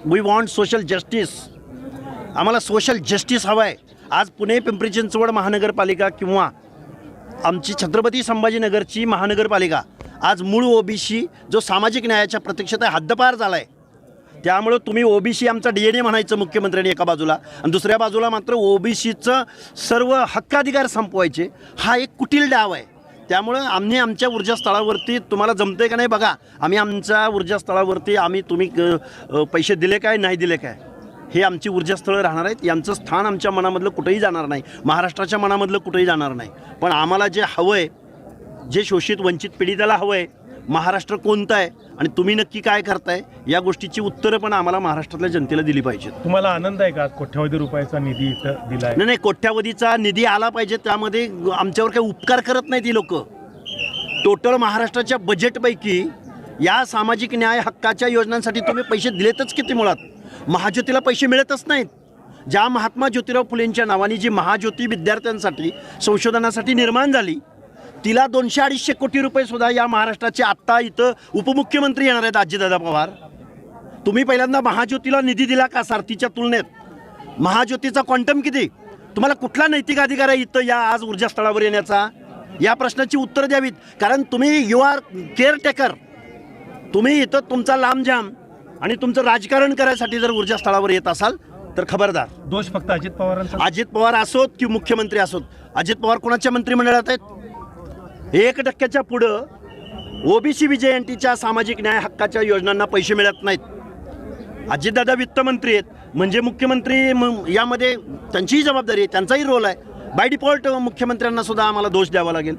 We want social justice. आम्हाला social justice हवं आहे. आज पुणे पिंपरी चिंचवड महानगरपालिका किंवा आमची छत्रपती संभाजीनगरची महानगरपालिका आज मूळ ओबीसी जो सामाजिक न्यायाच्या प्रतीक्षेत आहे हद्दपार झाला आहे. त्यामुळं तुम्ही ओबीसी आमचा DNA म्हणायचं मुख्यमंत्र्यांनी एका बाजूला आणि दुसऱ्या बाजूला मात्र ओबीसीचं सर्व हक्काधिकार संपवायचे. हा एक कुटील डाव आहे. त्यामुळं आम्ही आमच्या ऊर्जास्थळावरती तुम्हाला जमते का नाही बघा. आम्ही आमच्या ऊर्जास्थळावरती तुम्ही पैसे दिले काय नाही दिले काय हे आमची ऊर्जास्थळं राहणार आहेत. यांचं स्थान आमच्या मनामधलं कुठेही जाणार नाही. महाराष्ट्राच्या मनामधलं कुठेही जाणार नाही. पण आम्हाला जे हवं आहे, जे शोषित वंचित पीडिताला हवं आहे, महाराष्ट्र कोणतं आहे आणि तुम्ही नक्की काय करताय या गोष्टीची उत्तरं पण आम्हाला महाराष्ट्रातल्या जनतेला दिली पाहिजेत. तुम्हाला आनंद आहे का कोट्यवधी रुपयाचा निधी इथं दिलाय? नाही, कोट्यावधीचा निधी आला पाहिजे. त्यामध्ये आमच्यावर काही उपकार करत नाही ती लोक. टोटल महाराष्ट्राच्या बजेटपैकी या सामाजिक न्याय हक्काच्या योजनांसाठी तुम्ही पैसे दिलेतच किती? मुळात महाज्योतीला पैसे मिळतच नाहीत. ज्या महात्मा ज्योतिराव फुलेंच्या नावाने जी महाज्योती विद्यार्थ्यांसाठी संशोधनासाठी निर्माण झाली तिला 200-250 कोटी रुपये सुद्धा या महाराष्ट्राचे आत्ता इथं उपमुख्यमंत्री येणार आहेत अजितदादा पवार. तुम्ही पहिल्यांदा महाज्योतीला निधी दिला का? सारथीच्या तुलनेत महाज्योतीचा क्वांटम किती? तुम्हाला कुठला नैतिक अधिकार आहे इथं या आज ऊर्जास्थळावर येण्याचा? या प्रश्नाची उत्तर द्यावीत. कारण तुम्ही यू आर केअरटेकर. तुम्ही इथं तुमचा लांबजाम आणि तुमचं राजकारण करायसाठी जर ऊर्जास्थळावर येत असाल तर खबरदार. दोष फक्त अजित पवारांचा? अजित पवार असोत की मुख्यमंत्री असोत. अजित पवार कोणाच्या मंत्रिमंडळात आहेत? 1% पुढं ओबीसी विजयंतीच्या सामाजिक न्याय हक्काच्या योजनांना पैसे मिळत नाहीत. अजितदादा वित्तमंत्री आहेत म्हणजे मुख्यमंत्री यामध्ये त्यांचीही जबाबदारी आहे, त्यांचाही रोल आहे. बाय डिफॉल्ट मुख्यमंत्र्यांना सुद्धा आम्हाला दोष द्यावा लागेल.